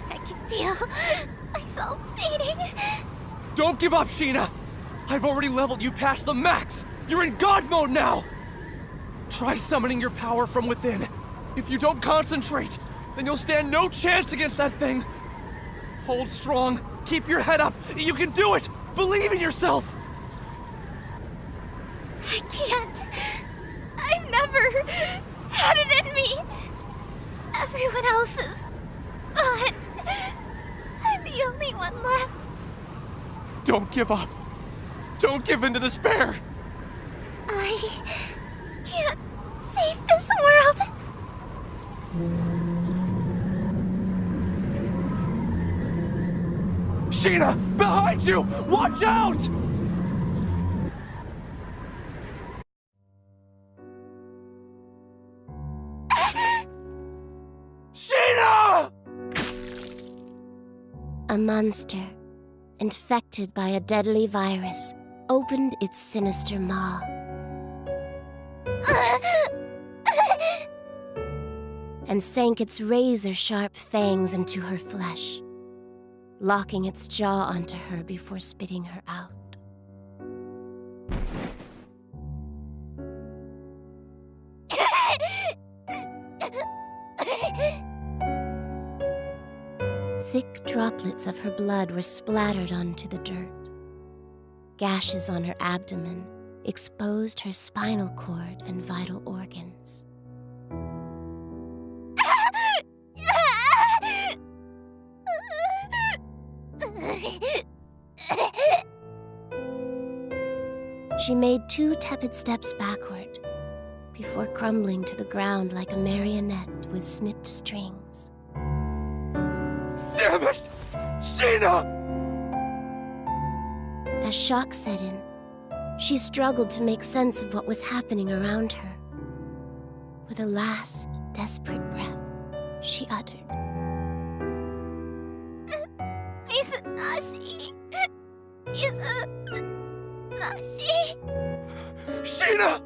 I can feel myself fading. Don't give up, Sheena! I've already leveled you past the max! You're in God mode now! Try summoning your power from within. If you don't concentrate, then you'll stand no chance against that thing. Hold strong. Keep your head up. You can do it! Believe in yourself! I can't. I've never had it in me. Everyone else is gone. I'm the only one left. Don't give up. Don't give in to despair. I can't save this world. Sheena! Behind you! Watch out! Sheena! A monster, infected by a deadly virus, opened its sinister maw. And sank its razor-sharp fangs into her flesh, locking its jaw onto her before spitting her out. Thick droplets of her blood were splattered onto the dirt. Gashes on her abdomen exposed her spinal cord and vital organs. She made 2 tepid steps backward before crumbling to the ground like a marionette with snipped strings. Damn it! Sheena! As shock set in, she struggled to make sense of what was happening around her. With a last, desperate breath, she uttered, Izanashi. Izanashi. Sheena!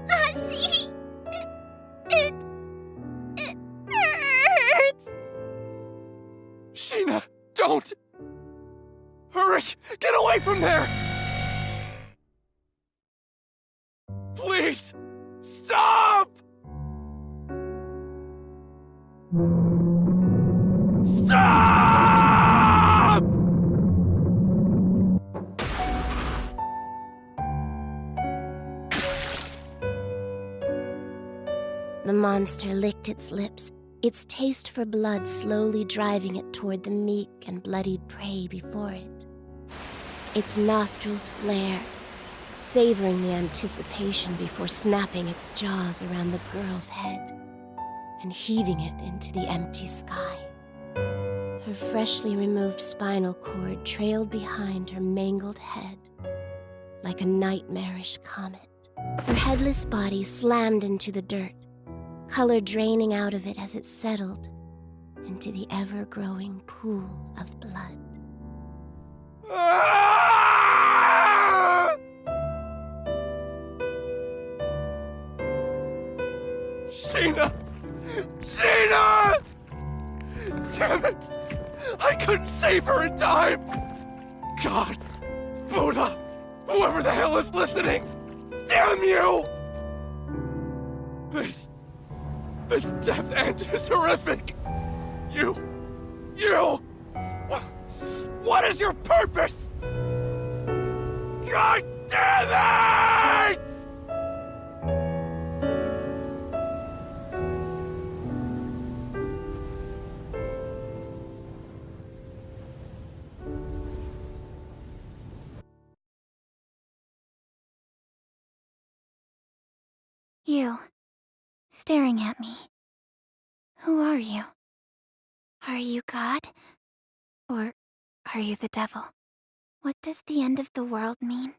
Izanashi. It hurts. Sheena, don't! Hurry! Get away from there! Please! Stop! Stop! The monster licked its lips, its taste for blood slowly driving it toward the meek and bloodied prey before it. Its nostrils flared, savoring the anticipation before snapping its jaws around the girl's head and heaving it into the empty sky. Her freshly removed spinal cord trailed behind her mangled head like a nightmarish comet. Her headless body slammed into the dirt, color draining out of it as it settled into the ever-growing pool of blood. Sheena! Sheena! Damn it! I couldn't save her in time! God! Buddha! Whoever the hell is listening! Damn you! This death end is horrific! You... What is your purpose? God damn it! You, staring at me. Who are you? Are you God? Or are you the devil? What does the end of the world mean?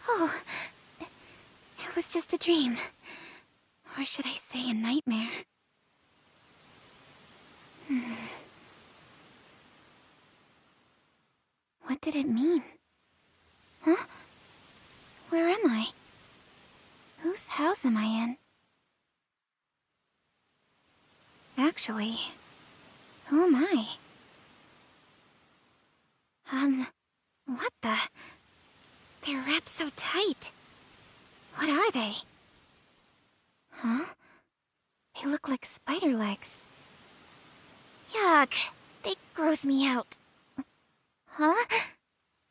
Oh, it was just a dream. Or should I say a nightmare? What did it mean? Huh? Where am I? Whose house am I in? Actually, who am I? What the? They're wrapped so tight. What are they? Huh? They look like spider legs. Yuck! They gross me out. Huh?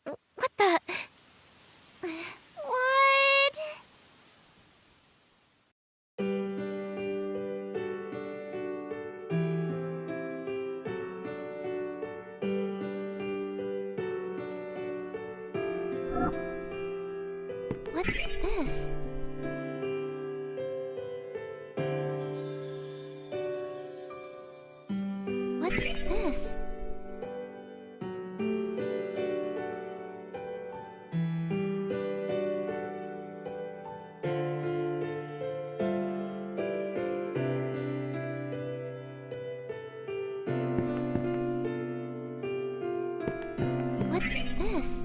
What the? What? What's this? What's this? What's this?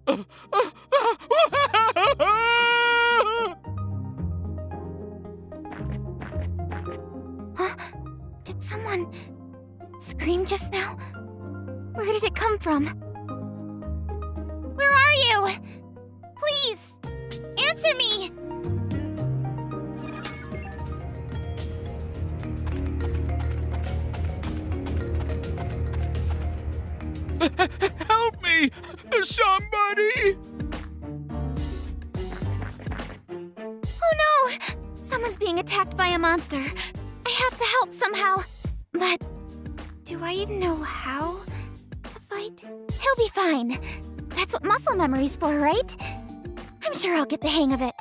Huh? Did someone scream just now? Where did it come from? Where are you? Please, answer me! Help me! Somebody! Oh no! Someone's being attacked by a monster. I have to help somehow. But do I even know how to fight? He'll be fine. That's what muscle memory's for, right? I'm sure I'll get the hang of it.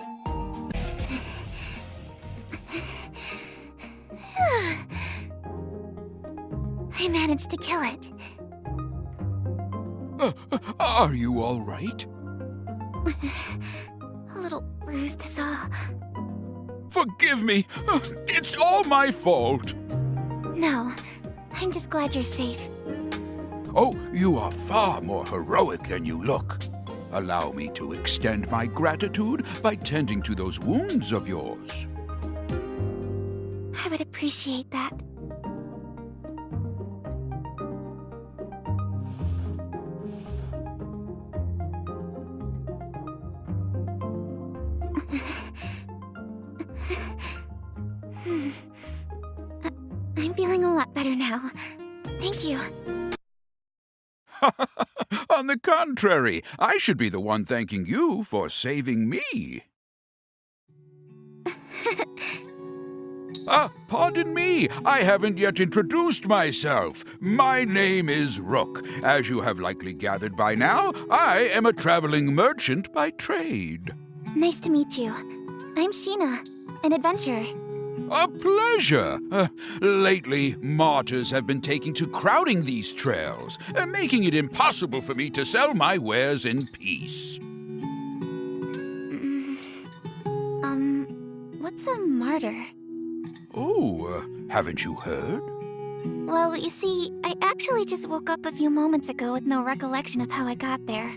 I managed to kill it. Are you all right? A little bruised is all. Forgive me. It's all my fault. No, I'm just glad you're safe. Oh, you are far more heroic than you look. Allow me to extend my gratitude by tending to those wounds of yours. I would appreciate that. I'm feeling a lot better now. Thank you. On the contrary, I should be the one thanking you for saving me. Pardon me, I haven't yet introduced myself. My name is Rook. As you have likely gathered by now, I am a traveling merchant by trade. Nice to meet you. I'm Sheena, an adventurer. A pleasure. Lately, martyrs have been taking to crowding these trails, making it impossible for me to sell my wares in peace. What's a martyr? Oh, haven't you heard? Well, you see, I actually just woke up a few moments ago with no recollection of how I got there.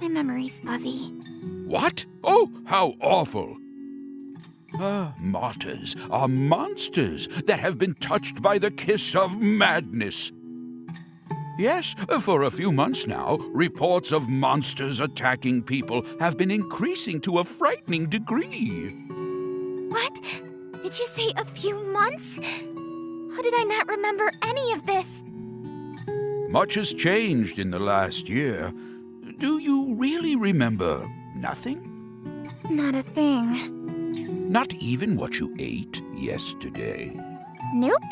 My memory's fuzzy. What? Oh, how awful. Martyrs are monsters that have been touched by the kiss of madness. Yes, for a few months now, reports of monsters attacking people have been increasing to a frightening degree. What? Did you say a few months? How did I not remember any of this? Much has changed in the last year. Do you really remember nothing? Not a thing. Not even what you ate yesterday? Nope.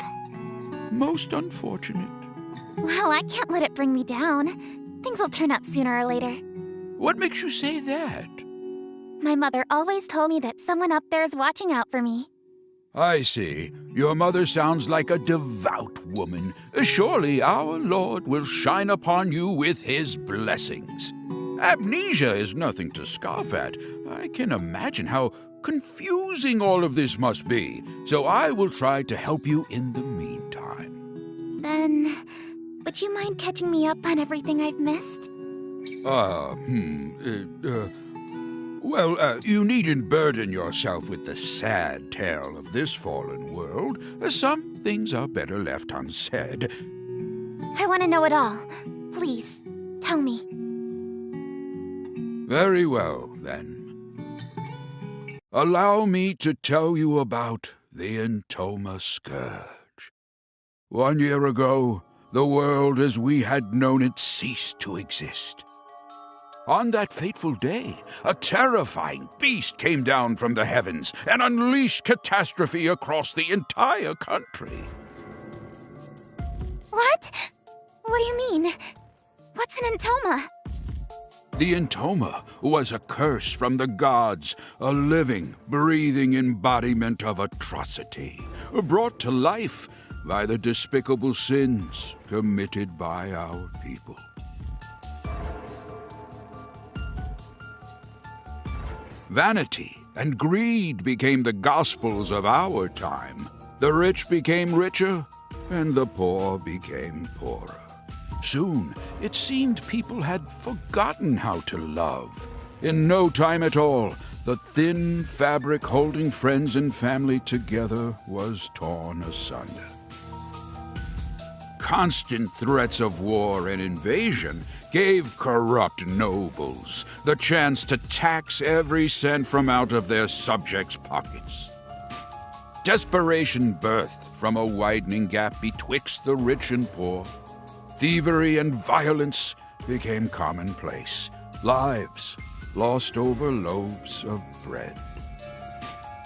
Most unfortunate. Well, I can't let it bring me down. Things will turn up sooner or later. What makes you say that? My mother always told me that someone up there is watching out for me. I see. Your mother sounds like a devout woman. Surely our Lord will shine upon you with his blessings. Amnesia is nothing to scoff at. I can imagine how confusing all of this must be, so I will try to help you in the meantime. Then, would you mind catching me up on everything I've missed? Well, you needn't burden yourself with the sad tale of this fallen world. Some things are better left unsaid. I want to know it all. Please, tell me. Very well, then. Allow me to tell you about the Entoma Scourge. 1 year ago, the world as we had known it ceased to exist. On that fateful day, a terrifying beast came down from the heavens and unleashed catastrophe across the entire country. What? What do you mean? What's an Entoma? The Entoma was a curse from the gods, a living, breathing embodiment of atrocity, brought to life by the despicable sins committed by our people. Vanity and greed became the gospels of our time. The rich became richer, and the poor became poorer. Soon, it seemed people had forgotten how to love. In no time at all, the thin fabric holding friends and family together was torn asunder. Constant threats of war and invasion gave corrupt nobles the chance to tax every cent from out of their subjects' pockets. Desperation birthed from a widening gap betwixt the rich and poor. Thievery and violence became commonplace. Lives lost over loaves of bread.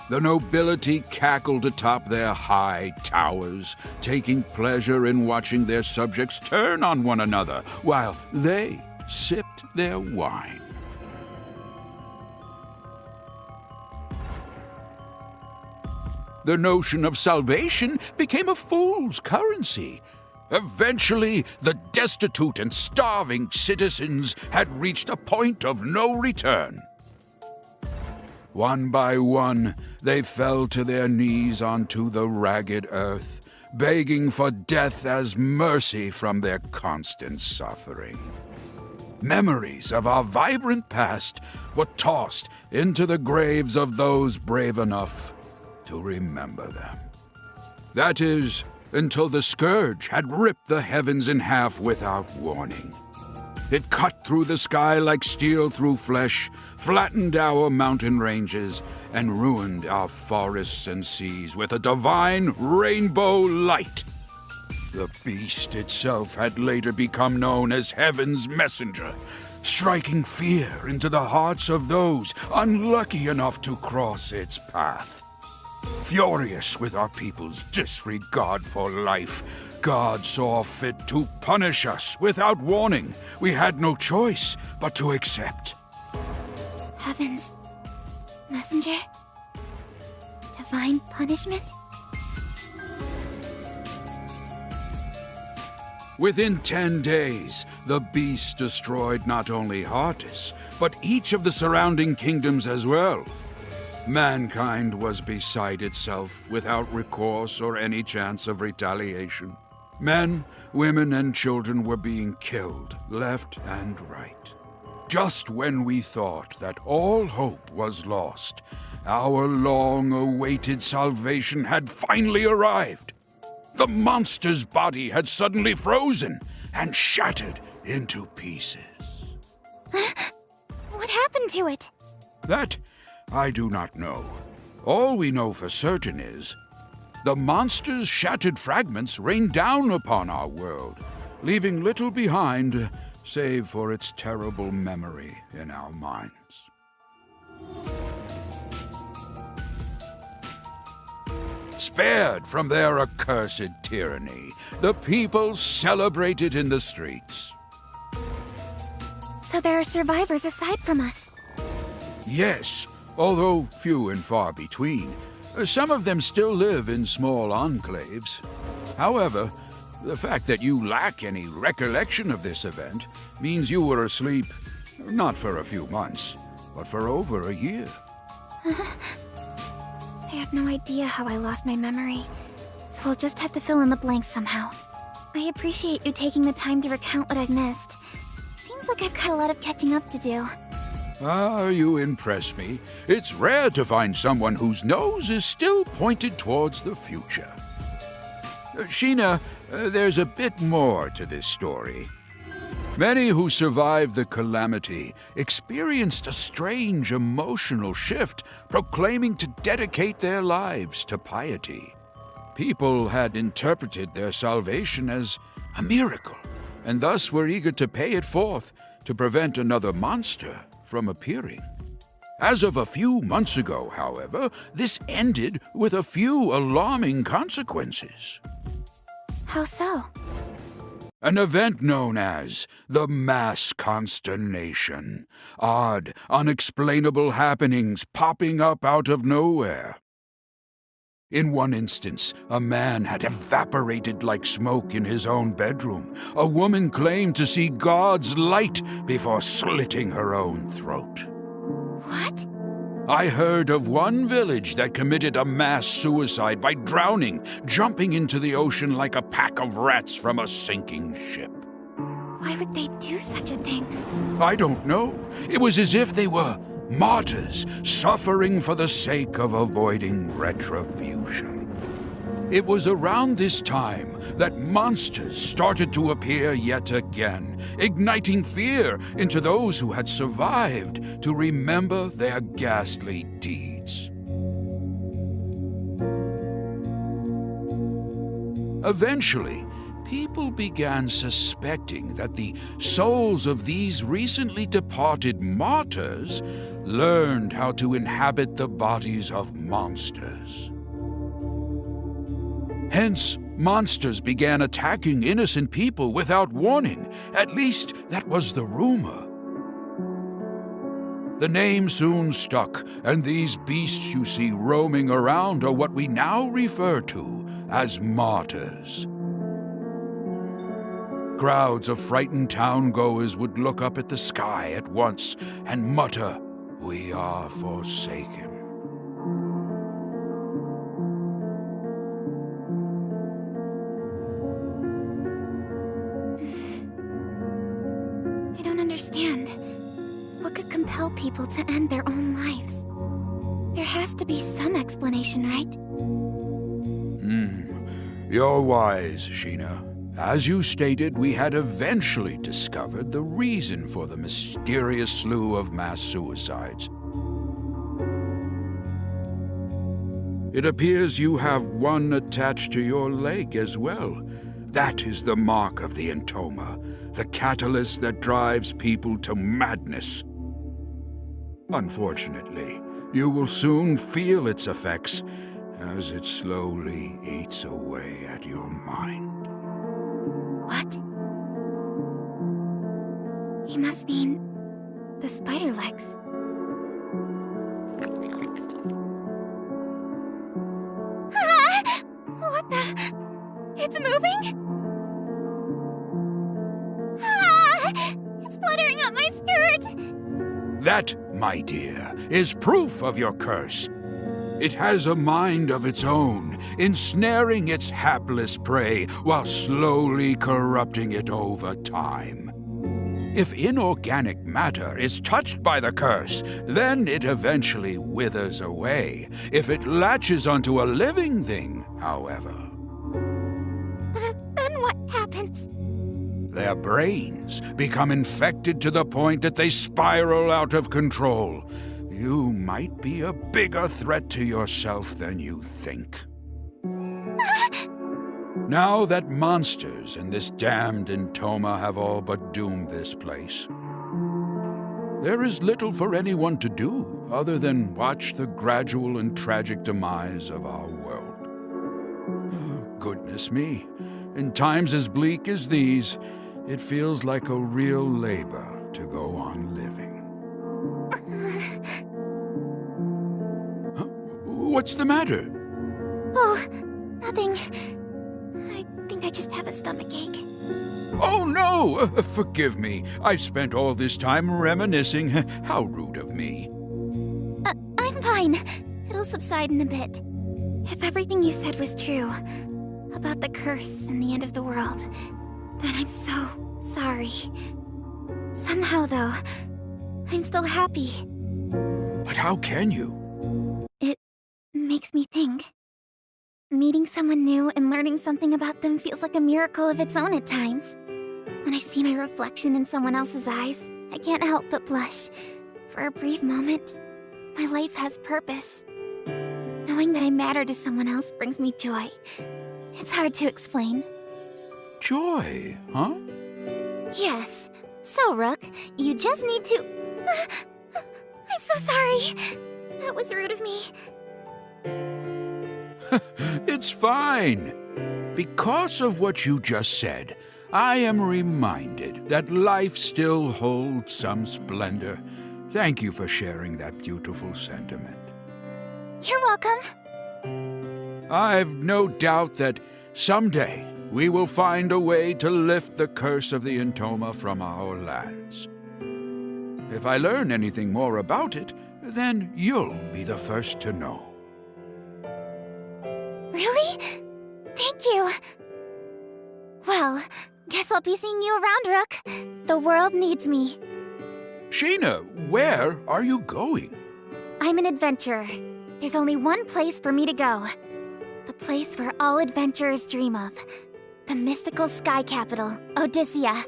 The nobility cackled atop their high towers, taking pleasure in watching their subjects turn on one another while they sipped their wine. The notion of salvation became a fool's currency. Eventually, the destitute and starving citizens had reached a point of no return. One by one, they fell to their knees onto the ragged earth, begging for death as mercy from their constant suffering. Memories of our vibrant past were tossed into the graves of those brave enough to remember them. That is, until the scourge had ripped the heavens in half without warning. It cut through the sky like steel through flesh, flattened our mountain ranges, and ruined our forests and seas with a divine rainbow light. The beast itself had later become known as Heaven's Messenger, striking fear into the hearts of those unlucky enough to cross its path. Furious with our people's disregard for life, God saw fit to punish us without warning. We had no choice but to accept. Heaven's messenger? Divine punishment? Within 10 days, the beast destroyed not only Heartis, but each of the surrounding kingdoms as well. Mankind was beside itself, without recourse or any chance of retaliation. Men, women, and children were being killed left and right. Just when we thought that all hope was lost, our long-awaited salvation had finally arrived. The monster's body had suddenly frozen and shattered into pieces. What happened to it? That I do not know. All we know for certain is the monster's shattered fragments rained down upon our world, leaving little behind save for its terrible memory in our minds. Spared from their accursed tyranny, the people celebrated in the streets. So there are survivors aside from us. Yes, although few and far between. Some of them still live in small enclaves. However, the fact that you lack any recollection of this event means you were asleep, not for a few months, but for over a year. I have no idea how I lost my memory, so I'll just have to fill in the blanks somehow. I appreciate you taking the time to recount what I've missed. Seems like I've got a lot of catching up to do. Ah, you impress me. It's rare to find someone whose nose is still pointed towards the future. Sheena, there's a bit more to this story. Many who survived the calamity experienced a strange emotional shift, proclaiming to dedicate their lives to piety. People had interpreted their salvation as a miracle, and thus were eager to pay it forth to prevent another monster from appearing. As of a few months ago, however, this ended with a few alarming consequences. How so? An event known as the mass consternation. Odd, unexplainable happenings popping up out of nowhere. In one instance, a man had evaporated like smoke in his own bedroom. A woman claimed to see God's light before slitting her own throat. What? I heard of one village that committed a mass suicide by drowning, jumping into the ocean like a pack of rats from a sinking ship. Why would they do such a thing? I don't know. It was as if they were martyrs, suffering for the sake of avoiding retribution. It was around this time that monsters started to appear yet again, igniting fear into those who had survived to remember their ghastly deeds. Eventually, people began suspecting that the souls of these recently departed martyrs learned how to inhabit the bodies of monsters. Hence, monsters began attacking innocent people without warning. At least, that was the rumor. The name soon stuck, and these beasts you see roaming around are what we now refer to as martyrs. Crowds of frightened town-goers would look up at the sky at once and mutter, "We are forsaken." I don't understand. What could compel people to end their own lives? There has to be some explanation, right? You're wise, Sheena. As you stated, we had eventually discovered the reason for the mysterious slew of mass suicides. It appears you have one attached to your leg as well. That is the mark of the entoma, the catalyst that drives people to madness. Unfortunately, you will soon feel its effects as it slowly eats away at your mind. What? He must mean the spider legs. Ah! What the? It's moving? Ah! It's fluttering up my skirt! That, my dear, is proof of your curse. It has a mind of its own, ensnaring its hapless prey while slowly corrupting it over time. If inorganic matter is touched by the curse, then it eventually withers away. If it latches onto a living thing, however, Then what happens? their brains become infected to the point that they spiral out of control. You might be a bigger threat to yourself than you think. Now that monsters and this damned entoma have all but doomed this place, there is little for anyone to do other than watch the gradual and tragic demise of our world. Oh, goodness me, in times as bleak as these, it feels like a real labor to go on living. Huh? What's the matter? Oh, nothing. I think I just have a stomachache. Oh, no! Forgive me. I've spent all this time reminiscing. How rude of me. I'm fine. It'll subside in a bit. If everything you said was true, about the curse and the end of the world, then I'm so sorry. Somehow, though, I'm still happy. But how can you? It makes me think. Meeting someone new and learning something about them feels like a miracle of its own at times. When I see my reflection in someone else's eyes, I can't help but blush. For a brief moment, my life has purpose. Knowing that I matter to someone else brings me joy. It's hard to explain. Joy, huh? Yes. So, Rook, you just need to... I'm so sorry. That was rude of me. It's fine. Because of what you just said, I am reminded that life still holds some splendor. Thank you for sharing that beautiful sentiment. You're welcome. I've no doubt that someday we will find a way to lift the curse of the entoma from our lands. If I learn anything more about it, then you'll be the first to know. Really? Thank you. Well, Guess I'll be seeing you around, Rook. The world needs me. Sheena, where are you going? I'm an adventurer. There's only one place for me to go. The place where all adventurers dream of. The mystical sky capital, Odyssea.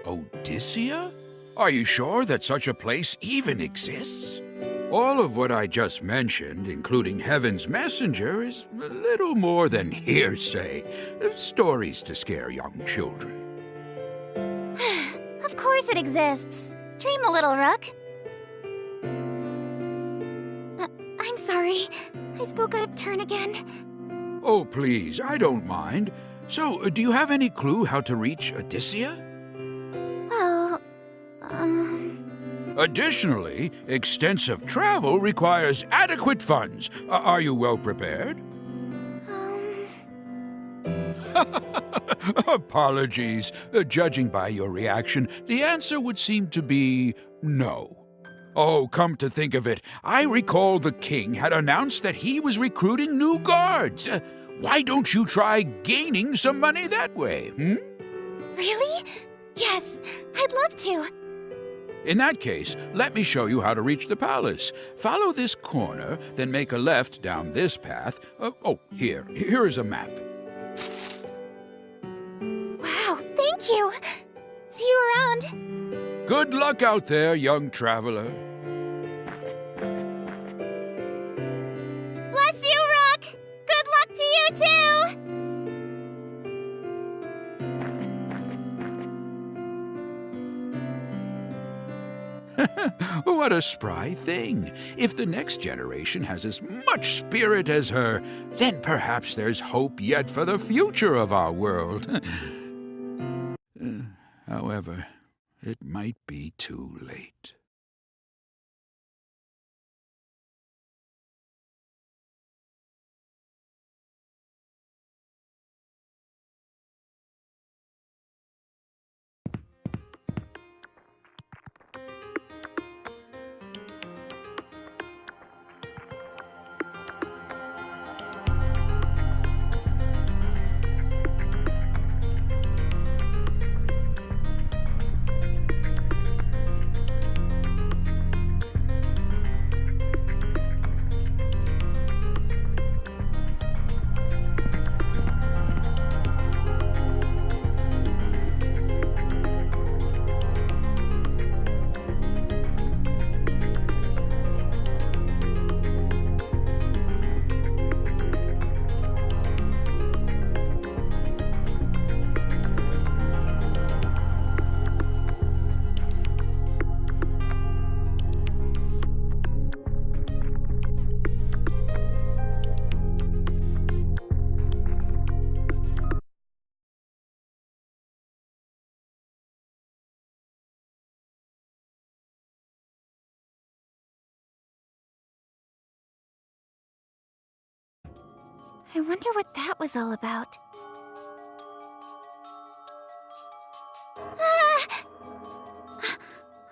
Odyssea? Are you sure that such a place even exists? All of what I just mentioned, including Heaven's Messenger, is a little more than hearsay. Stories to scare young children. Of course it exists. Dream a little, Rook. I'm sorry. I spoke out of turn again. Oh, please, I don't mind. So, do you have any clue how to reach Odyssea? Well, Additionally, extensive travel requires adequate funds. Are you well prepared? Apologies. Judging by your reaction, the answer would seem to be no. Oh, come to think of it, I recall the king had announced that he was recruiting new guards. Why don't you try gaining some money that way, Really? Yes, I'd love to. In that case, let me show you how to reach the palace. Follow this corner, then make a left down this path. Here is a map. Wow, thank you. See you around. Good luck out there, young traveler. Bless you, Rook. Good luck to you too. What a spry thing. If the next generation has as much spirit as her, then perhaps there's hope yet for the future of our world. However, it might be too late. I wonder what that was all about. Ah!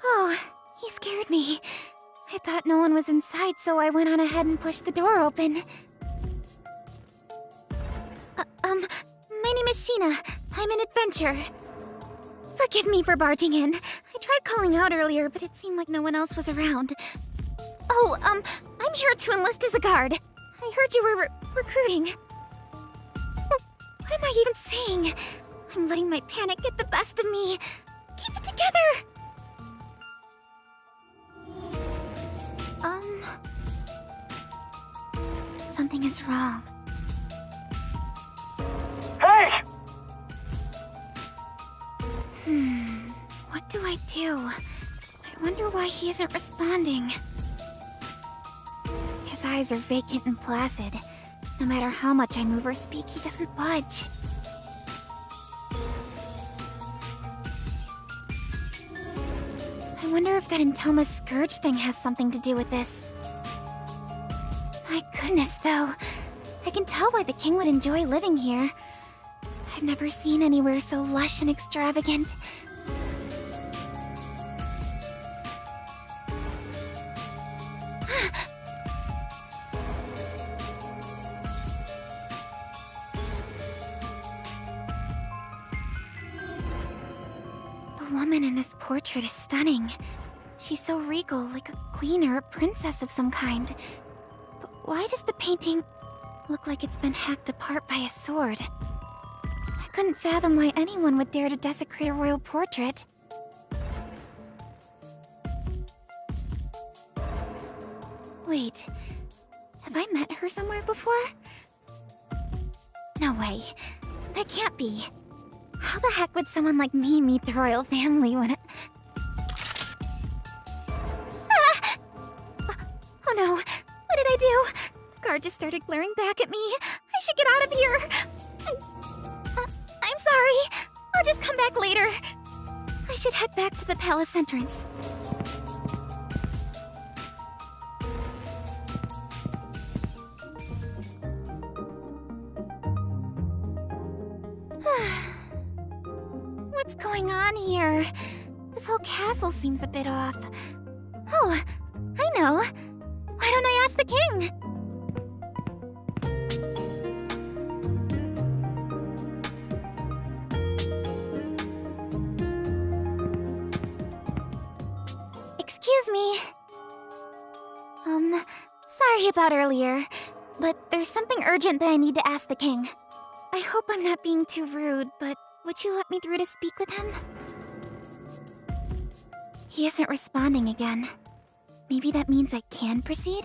Oh, he scared me. I thought no one was inside, so I went on ahead and pushed the door open. My name is Sheena. I'm an adventurer. Forgive me for barging in. I tried calling out earlier, but it seemed like no one else was around. Oh, I'm here to enlist as a guard. I heard you were recruiting. What am I even saying? I'm letting my panic get the best of me. Keep it together! Something is wrong. Hey! What do I do? I wonder why he isn't responding. His eyes are vacant and placid. No matter how much I move or speak, he doesn't budge. I wonder if that Entoma's Scourge thing has something to do with this. My goodness, though. I can tell why the king would enjoy living here. I've never seen anywhere so lush and extravagant. The woman in this portrait is stunning. She's so regal, like a queen or a princess of some kind. But why does the painting look like it's been hacked apart by a sword? I couldn't fathom why anyone would dare to desecrate a royal portrait. Wait, have I met her somewhere before? No way. That can't be. How the heck would someone like me meet the royal family when it... Ah! Oh no, what did I do? The guard just started glaring back at me. I should get out of here. I'm sorry. I'll just come back later. I should head back to the palace entrance. What's going on here? This whole castle seems a bit off. Oh, I know. Why don't I ask the king? Excuse me. Sorry about earlier, but there's something urgent that I need to ask the king. I hope I'm not being too rude, but would you let me through to speak with him? He isn't responding again. Maybe that means I can proceed?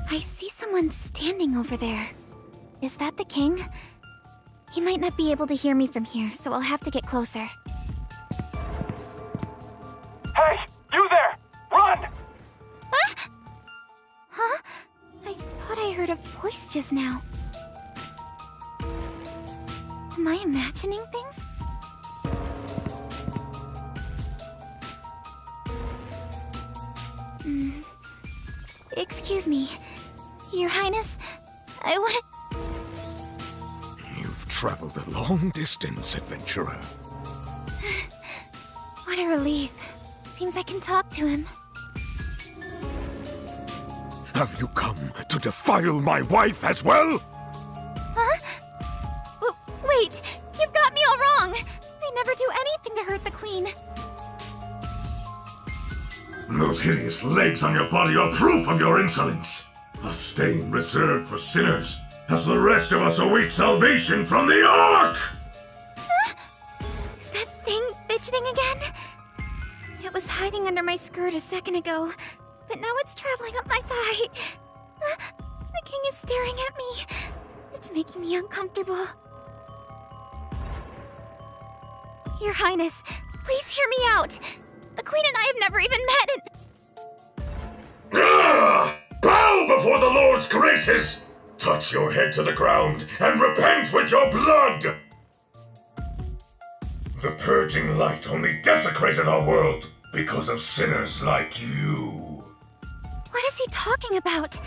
I see someone standing over there. Is that the king? He might not be able to hear me from here, so I'll have to get closer. Hey! You there! Run! Huh? I thought I heard a voice just now. Am I imagining things? Excuse me. Your Highness, I want to... You've traveled a long distance, adventurer. What a relief. Seems I can talk to him. Have you come to defile my wife as well? Huh? Wait, you've got me all wrong. I never do anything to hurt the queen. Those hideous legs on your body are proof of your insolence. A stain reserved for sinners, as the rest of us await salvation from the Ark! Huh? Is that thing fidgeting again? It was hiding under my skirt a second ago, but now it's traveling up my thigh. The king is staring at me. It's making me uncomfortable. Your Highness, please hear me out. The Queen and I have never even met and... Bow before the Lord's graces! Touch your head to the ground and repent with your blood! The purging light only desecrated our world because of sinners like you. What is he talking about?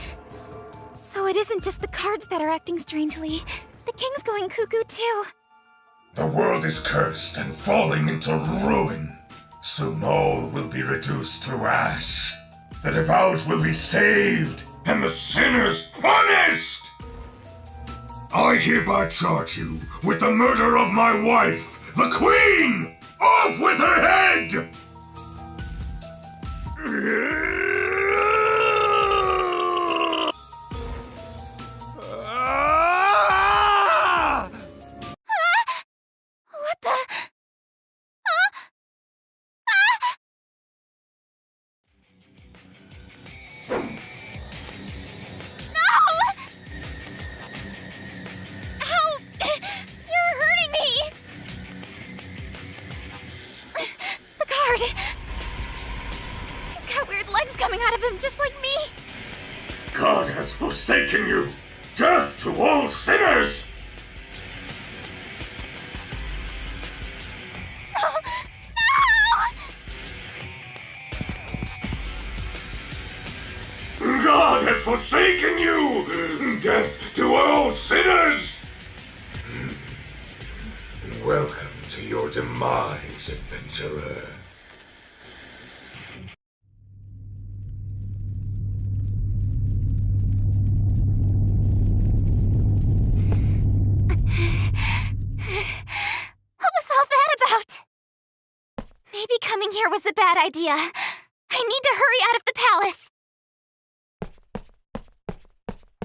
So it isn't just the cards that are acting strangely. The king's going cuckoo too. The world is cursed and falling into ruin. Soon all will be reduced to ash. The devout will be saved, and the sinners punished! I hereby charge you with the murder of my wife, the Queen! Off with her head! What the... He's got weird legs coming out of him, just like me. God has forsaken you! Death to all sinners! God has forsaken you! Death to all sinners! Welcome to your demise, adventurer. monster was a bad idea. I need to hurry out of the palace.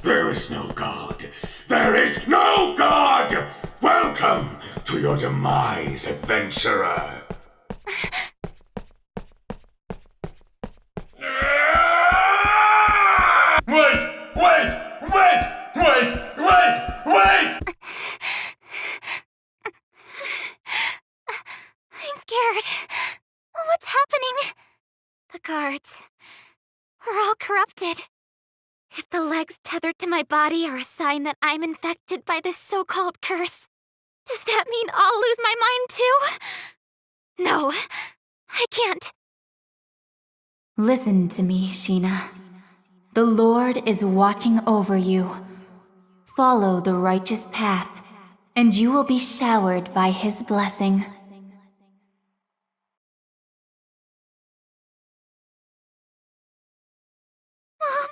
There is no God. There is no God! Welcome to your demise, adventurer. Wait! I'm scared. What's happening? The guards are all corrupted. If the legs tethered to my body are a sign that I'm infected by this so-called curse, does that mean I'll lose my mind too? No, I can't. Listen to me, Sheena. The Lord is watching over you. Follow the righteous path, and you will be showered by His blessing. Mom,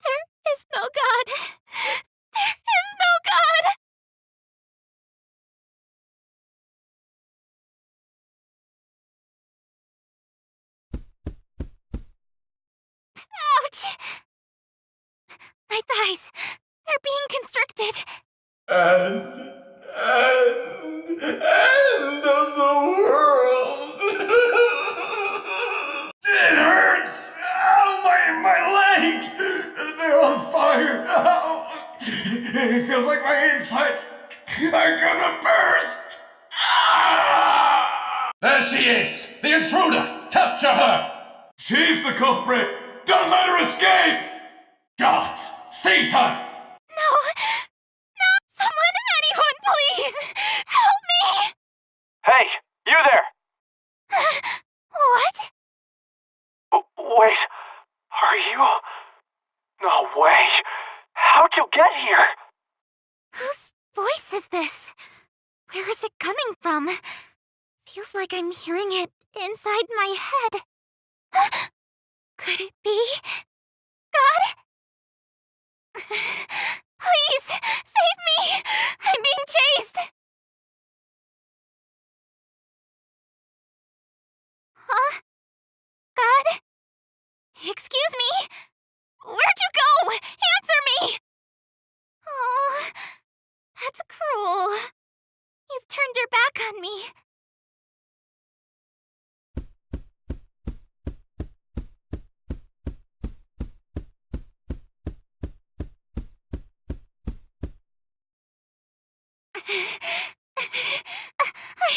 there is no God. There is no God. Ouch! My thighs, they're being constricted. End of the world. It hurts. Ow, my legs. They're on fire. Ow. It feels like my insides are gonna burst. Ah! There she is! The intruder! Capture her! She's the culprit. Don't let her escape. Guards! Seize her! No! No! Someone, anyone, please! Help me! Hey! You there! What? Wait. Are you... No way. How'd you get here? Whose voice is this? Where is it coming from? Feels like I'm hearing it inside my head. Could it be God? Please, save me! I'm being chased! Huh? God? Excuse me? Where'd you go? Answer me! Oh, that's cruel. You've turned your back on me. I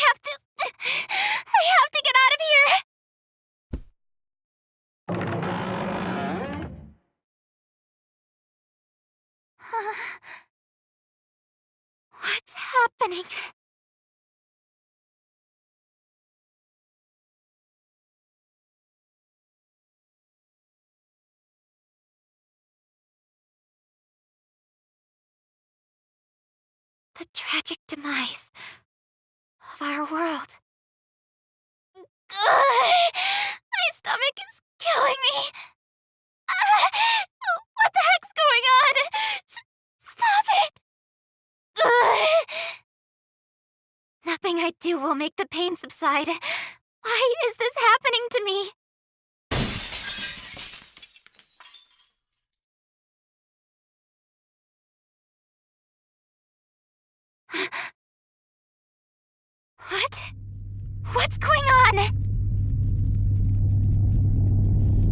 have to get out of here! What's happening? The tragic demise of our world. My stomach is killing me. What the heck's going on? Stop it! Nothing I do will make the pain subside. Why is this happening to me? What? What's going on?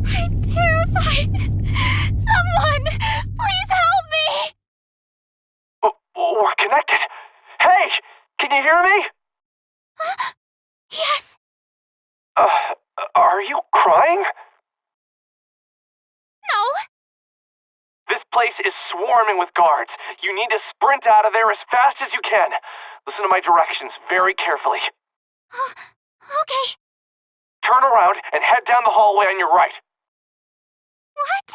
I'm terrified. Someone, please help me! We're connected. Hey! Can you hear me? Yes. Are you crying? No. This place is swarming with guards. You need to sprint out of there as fast as you can. Listen to my directions very carefully. Okay. Turn around and head down the hallway on your right. What?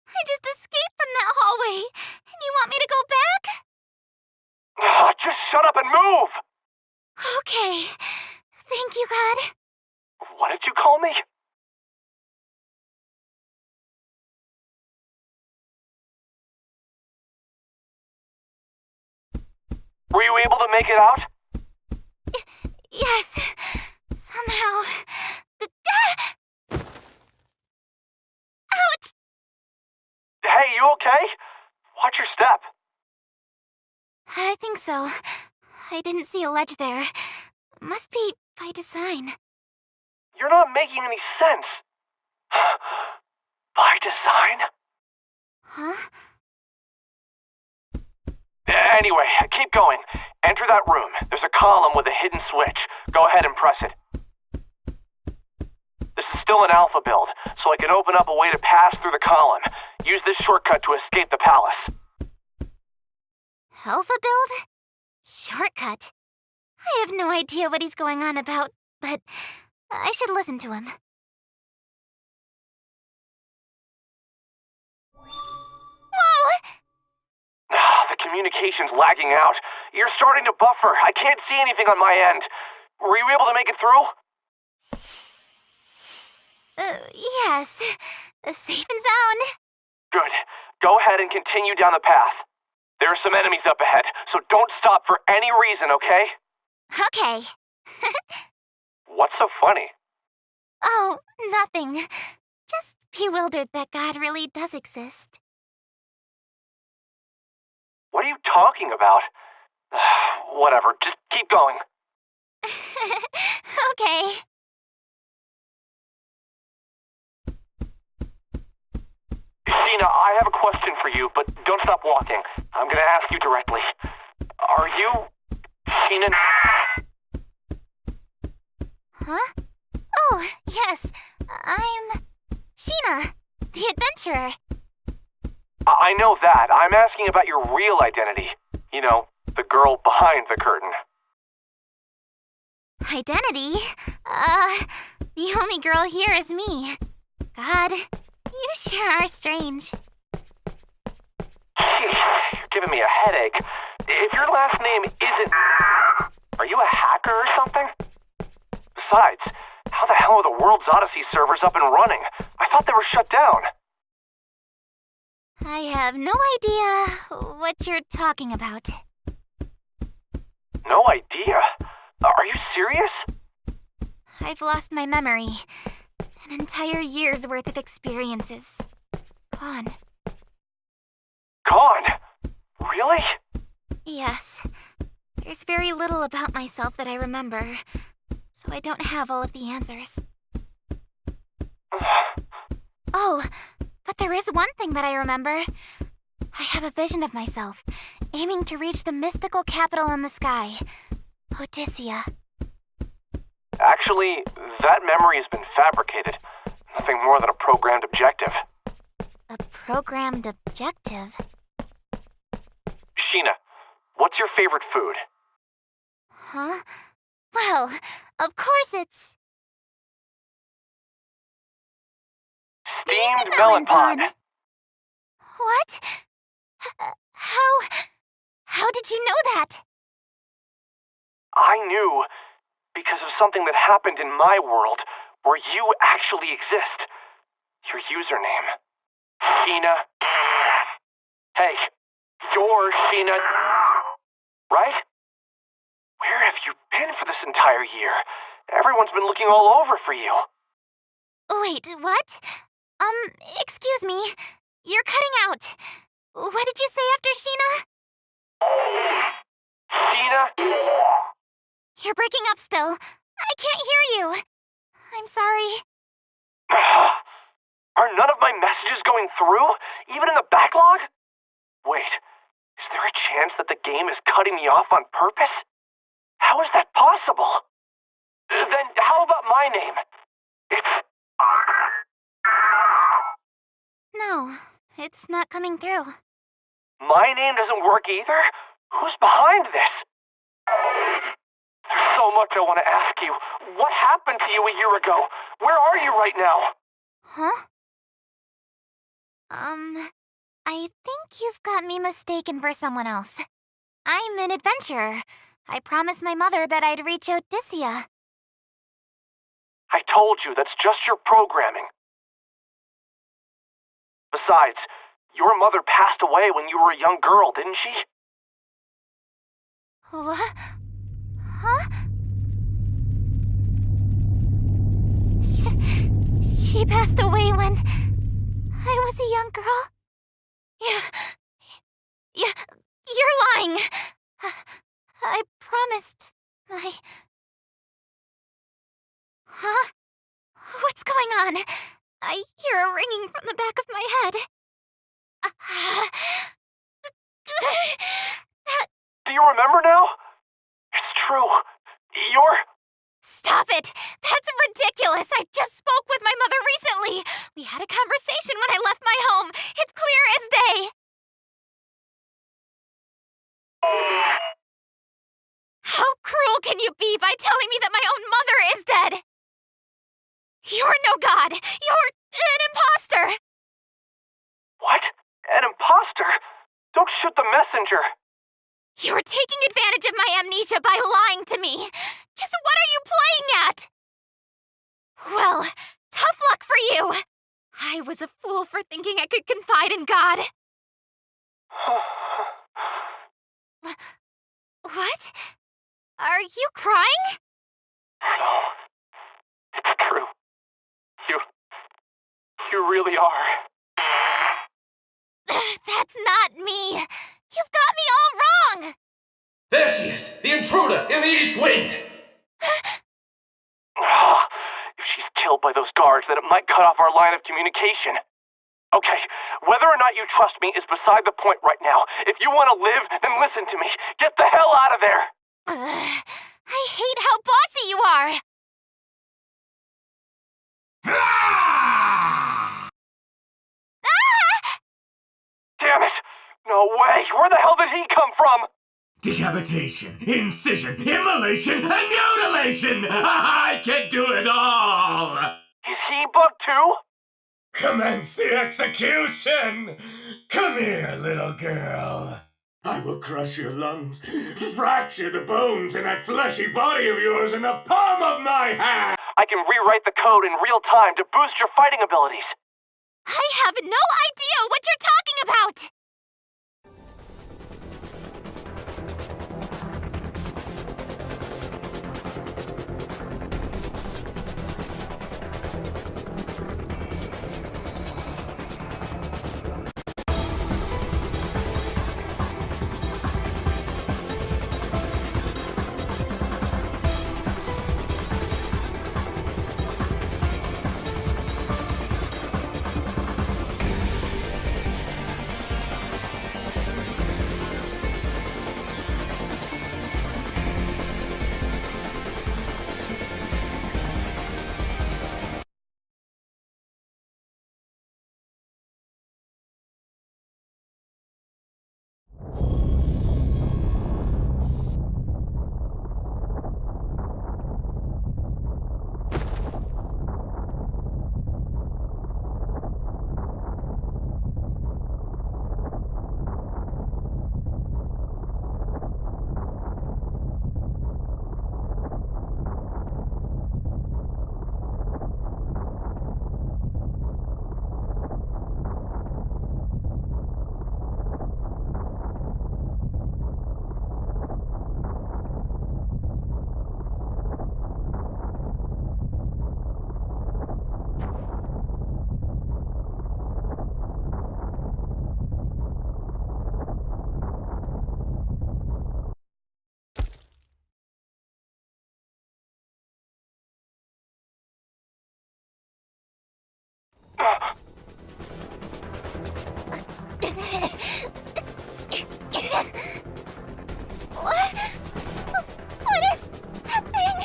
I just escaped from that hallway, and you want me to go back? Just shut up and move! Okay. Thank you, God. What did you call me? Were you able to make it out? Yes. Somehow. Hey, you okay? Watch your step. I think so. I didn't see a ledge there. Must be by design. You're not making any sense. By design? Huh? Anyway, keep going. Enter that room. There's a column with a hidden switch. Go ahead and press it. This is still an alpha build, so I can open up a way to pass through the column. Use this shortcut to escape the palace. Alpha build? Shortcut. I have no idea what he's going on about, but I should listen to him. Whoa! The communication's lagging out. You're starting to buffer. I can't see anything on my end. Were you able to make it through? Yes. Safe and sound. Good. Go ahead and continue down the path. There are some enemies up ahead, so don't stop for any reason, okay? Okay. What's so funny? Oh, nothing. Just bewildered that God really does exist. What are you talking about? Whatever, just keep going. Okay. Sheena, I have a question for you, but don't stop walking. I'm gonna ask you directly. Are you... Sheena? Huh? Oh, yes. I'm... Sheena, the adventurer. I know that. I'm asking about your real identity. You know, the girl behind the curtain. Identity? The only girl here is me. God, you sure are strange. Jeez, you're giving me a headache. If your last name isn't... Are you a hacker or something? Besides, how the hell are the World's Odyssey servers up and running? I thought they were shut down. I have no idea what you're talking about. No idea? Are you serious? I've lost my memory. An entire year's worth of experiences. Gone. Gone? Really? Yes. There's very little about myself that I remember, so I don't have all of the answers. Oh, but there is one thing that I remember. I have a vision of myself, aiming to reach the mystical capital in the sky, Odysseia. Actually, that memory has been fabricated. Nothing more than a programmed objective. A programmed objective? Sheena, what's your favorite food? Huh? Well, of course it's... Steamed melon pod. What? How did you know that? I knew because of something that happened in my world where you actually exist. Your username. Sheena. Hey, you're Sheena. Right? Where have you been for this entire year? Everyone's been looking all over for you. Wait, what? Excuse me. You're cutting out. What did you say after Sheena? Sheena? You're breaking up still. I can't hear you. I'm sorry. Are none of my messages going through? Even in the backlog? Wait, is there a chance that the game is cutting me off on purpose? How is that possible? Then how about my name? It's... No, it's not coming through. My name doesn't work either? Who's behind this? There's so much I want to ask you. What happened to you a year ago? Where are you right now? Huh? I think you've got me mistaken for someone else. I'm an adventurer. I promised my mother that I'd reach Odysseia. I told you, that's just your programming. Besides, your mother passed away when you were a young girl, didn't she? What? Huh? She passed away when I was a young girl? You're lying. I promised my... Huh? What's going on? I hear a ringing from the back of my head. Do you remember now? It's true. You're... Stop it! That's ridiculous! I just spoke with my mother recently! We had a conversation when I left my home! It's clear as day! How cruel can you be by telling me that my own mother is dead? You're no god! You're an imposter! What? An imposter? Don't shoot the messenger! You're taking advantage of my amnesia by lying to me! Just what are you playing at? Well, tough luck for you! I was a fool for thinking I could confide in God. What? Are you crying? No. It's true. You really are. That's not me. You've got me all wrong. There she is, the intruder in the East Wing! If she's killed by those guards, then it might cut off our line of communication. Okay, whether or not you trust me is beside the point right now. If you want to live, then listen to me. Get the hell out of there! I hate how bossy you are. Damn it! No way! Where the hell did he come from? Decapitation, incision, immolation, and mutilation! I can do it all! Is he bugged too? Commence the execution! Come here, little girl. I will crush your lungs, fracture the bones in that fleshy body of yours in the palm of my hand! I can rewrite the code in real time to boost your fighting abilities. I have no idea what you're talking about. What is that thing?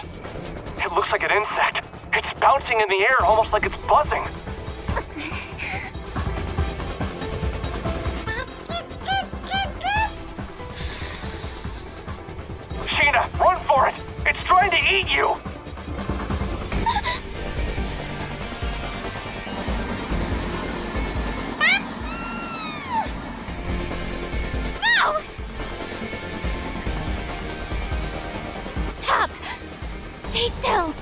It looks like an insect. It's bouncing in the air, almost like it's buzzing. Sheena, run for it! It's trying to eat you! No! Stop! Stay still!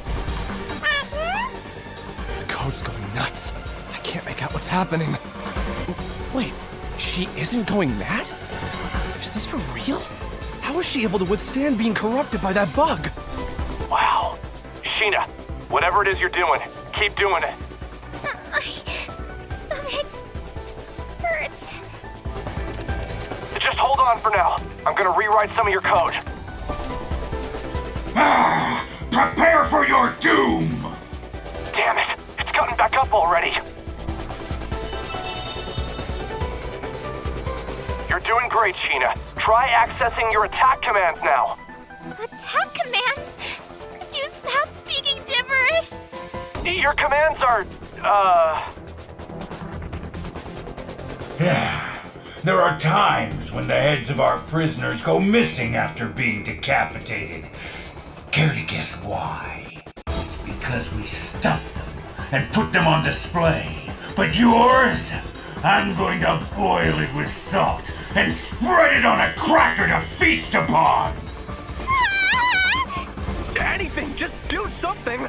The code's going nuts. I can't make out what's happening. Wait, she isn't going mad? Is this for real? How is she able to withstand being corrupted by that bug? Wow. Sheena, whatever it is you're doing, keep doing it. My stomach hurts. on for now. I'm gonna rewrite some of your code. Prepare for your doom! Damn it! It's gotten back up already! You're doing great, Sheena. Try accessing your attack commands now. Attack commands? Could you stop speaking gibberish? Your commands are, There are times when the heads of our prisoners go missing after being decapitated. Care to guess why? It's because we stuff them and put them on display. But yours? I'm going to boil it with salt and spread it on a cracker to feast upon! anything, just do something!